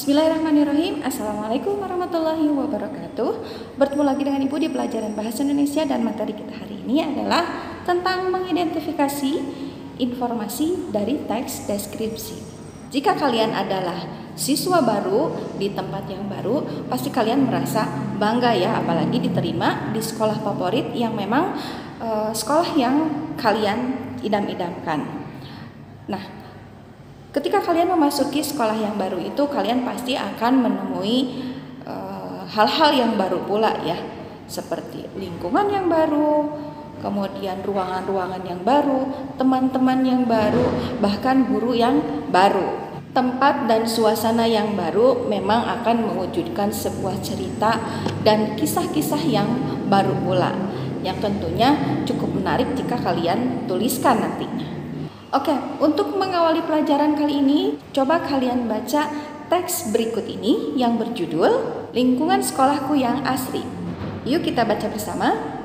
Bismillahirrahmanirrahim. Assalamualaikum warahmatullahi wabarakatuh. Bertemu lagi dengan Ibu di pelajaran Bahasa Indonesia, dan materi kita hari ini adalah tentang mengidentifikasi informasi dari teks deskripsi. Jika kalian adalah siswa baru di tempat yang baru, pasti kalian merasa bangga ya, apalagi diterima di sekolah favorit yang memang sekolah yang kalian idam-idamkan. Nah, ketika kalian memasuki sekolah yang baru itu, kalian pasti akan menemui hal-hal yang baru pula ya, seperti lingkungan yang baru, kemudian ruangan-ruangan yang baru, teman-teman yang baru, bahkan guru yang baru. Tempat dan suasana yang baru memang akan mewujudkan sebuah cerita dan kisah-kisah yang baru pula, yang tentunya cukup menarik jika kalian tuliskan nantinya. Oke, untuk mengawali pelajaran kali ini, coba kalian baca teks berikut ini yang berjudul Lingkungan Sekolahku yang Asri. Yuk kita baca bersama.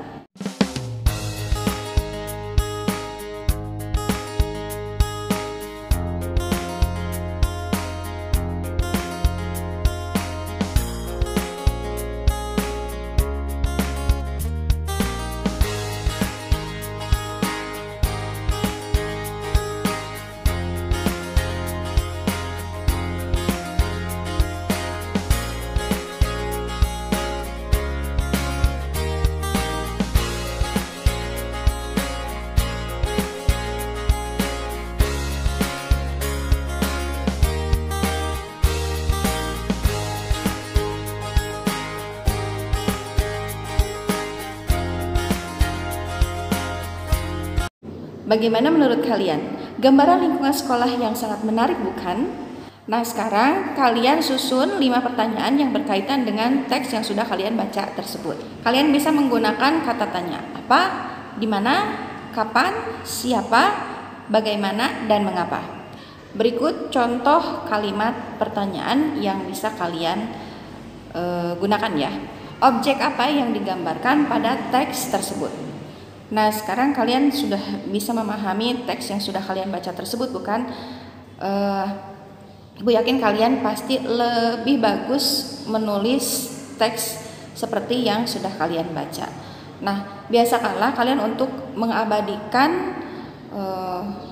Bagaimana menurut kalian? Gambaran lingkungan sekolah yang sangat menarik, bukan? Nah, sekarang kalian susun 5 pertanyaan yang berkaitan dengan teks yang sudah kalian baca tersebut. Kalian bisa menggunakan kata tanya apa, di mana, kapan, siapa, bagaimana, dan mengapa. Berikut contoh kalimat pertanyaan yang bisa kalian gunakan ya. Objek apa yang digambarkan pada teks tersebut? Nah, sekarang kalian sudah bisa memahami teks yang sudah kalian baca tersebut, bukan? Ibu yakin kalian pasti lebih bagus menulis teks seperti yang sudah kalian baca. Nah, biasakanlah kalian untuk mengabadikan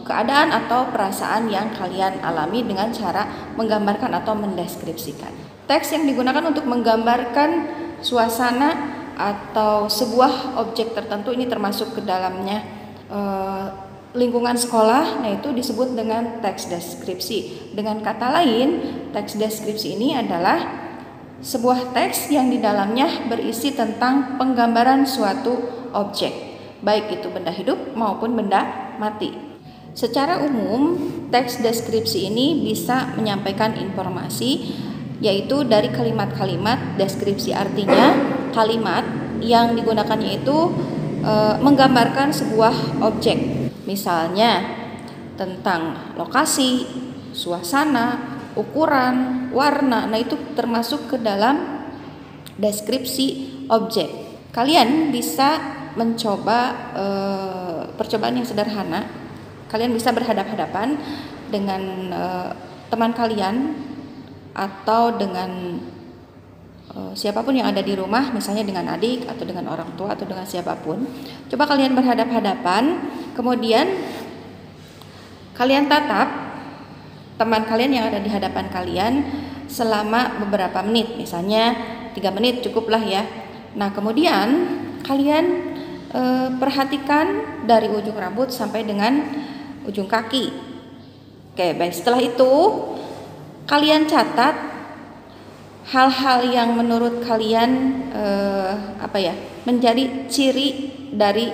keadaan atau perasaan yang kalian alami dengan cara menggambarkan atau mendeskripsikan. Teks yang digunakan untuk menggambarkan suasana atau sebuah objek tertentu, ini termasuk ke dalamnya lingkungan sekolah, nah itu disebut dengan teks deskripsi. Dengan kata lain, teks deskripsi ini adalah sebuah teks yang di dalamnya berisi tentang penggambaran suatu objek, baik itu benda hidup maupun benda mati. Secara umum, teks deskripsi ini bisa menyampaikan informasi, yaitu dari kalimat-kalimat deskripsi, artinya kalimat yang digunakannya itu menggambarkan sebuah objek, misalnya tentang lokasi, suasana, ukuran, warna. Nah, itu termasuk ke dalam deskripsi objek. Kalian bisa mencoba percobaan yang sederhana. Kalian bisa berhadapan-hadapan dengan teman kalian atau dengan siapapun yang ada di rumah, misalnya dengan adik atau dengan orang tua atau dengan siapapun. Coba kalian berhadap-hadapan, kemudian kalian tatap teman kalian yang ada di hadapan kalian selama beberapa menit, misalnya 3 menit cukuplah ya. Nah, kemudian kalian perhatikan dari ujung rambut sampai dengan ujung kaki. Oke, baik. Setelah itu kalian catat hal-hal yang menurut kalian menjadi ciri dari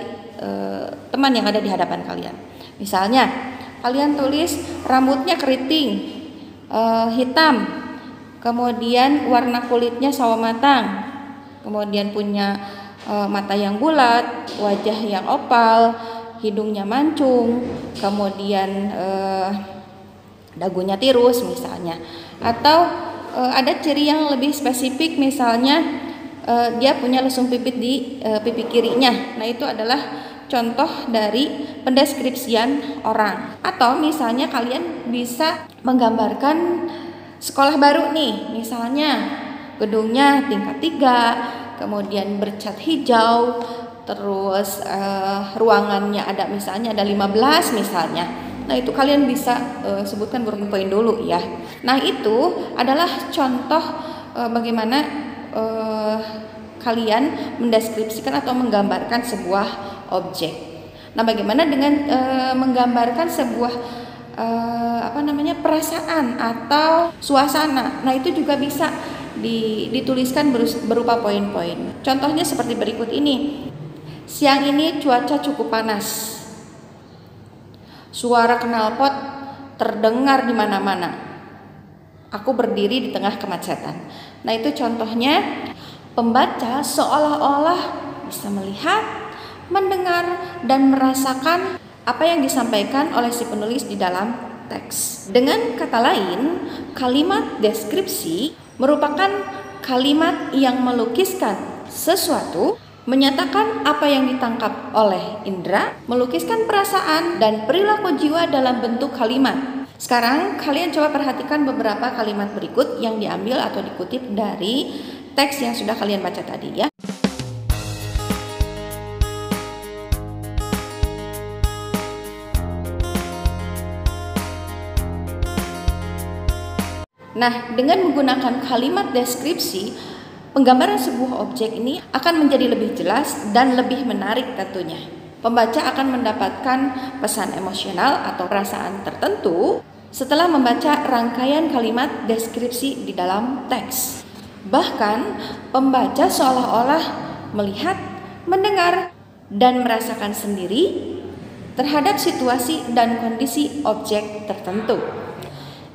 teman yang ada di hadapan kalian. Misalnya kalian tulis rambutnya keriting, hitam, kemudian warna kulitnya sawo matang, kemudian punya mata yang bulat, wajah yang opal, hidungnya mancung, kemudian dagunya tirus misalnya. Atau ada ciri yang lebih spesifik, misalnya dia punya lesung pipit di pipi kirinya. Nah, itu adalah contoh dari pendeskripsian orang. Atau misalnya kalian bisa menggambarkan sekolah baru nih, misalnya gedungnya tingkat 3, kemudian bercat hijau, terus ruangannya ada misalnya ada 15 misalnya. Nah itu kalian bisa sebutkan beberapa poin dulu ya. Nah itu adalah contoh bagaimana kalian mendeskripsikan atau menggambarkan sebuah objek. Nah bagaimana dengan menggambarkan sebuah perasaan atau suasana. Nah itu juga bisa dituliskan berupa poin-poin. Contohnya seperti berikut ini. Siang ini cuaca cukup panas. Suara knalpot terdengar di mana-mana. Aku berdiri di tengah kemacetan. Nah itu contohnya, pembaca seolah-olah bisa melihat, mendengar, dan merasakan apa yang disampaikan oleh si penulis di dalam teks. Dengan kata lain, kalimat deskripsi merupakan kalimat yang melukiskan sesuatu, menyatakan apa yang ditangkap oleh indera, melukiskan perasaan dan perilaku jiwa dalam bentuk kalimat. Sekarang kalian coba perhatikan beberapa kalimat berikut yang diambil atau dikutip dari teks yang sudah kalian baca tadi ya. Nah, dengan menggunakan kalimat deskripsi, penggambaran sebuah objek ini akan menjadi lebih jelas dan lebih menarik tentunya. Pembaca akan mendapatkan pesan emosional atau perasaan tertentu setelah membaca rangkaian kalimat deskripsi di dalam teks. Bahkan, pembaca seolah-olah melihat, mendengar, dan merasakan sendiri terhadap situasi dan kondisi objek tertentu.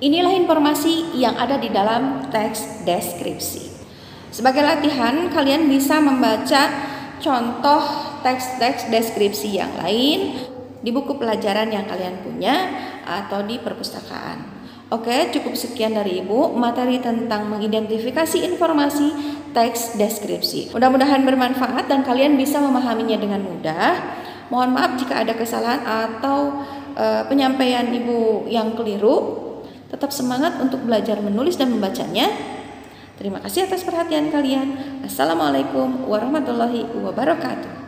Inilah informasi yang ada di dalam teks deskripsi. Sebagai latihan, kalian bisa membaca contoh teks-teks deskripsi yang lain di buku pelajaran yang kalian punya atau di perpustakaan. Oke, cukup sekian dari Ibu materi tentang mengidentifikasi informasi teks deskripsi. Mudah-mudahan bermanfaat dan kalian bisa memahaminya dengan mudah. Mohon maaf jika ada kesalahan atau penyampaian Ibu yang keliru. Tetap semangat untuk belajar menulis dan membacanya. Terima kasih atas perhatian kalian. Assalamualaikum warahmatullahi wabarakatuh.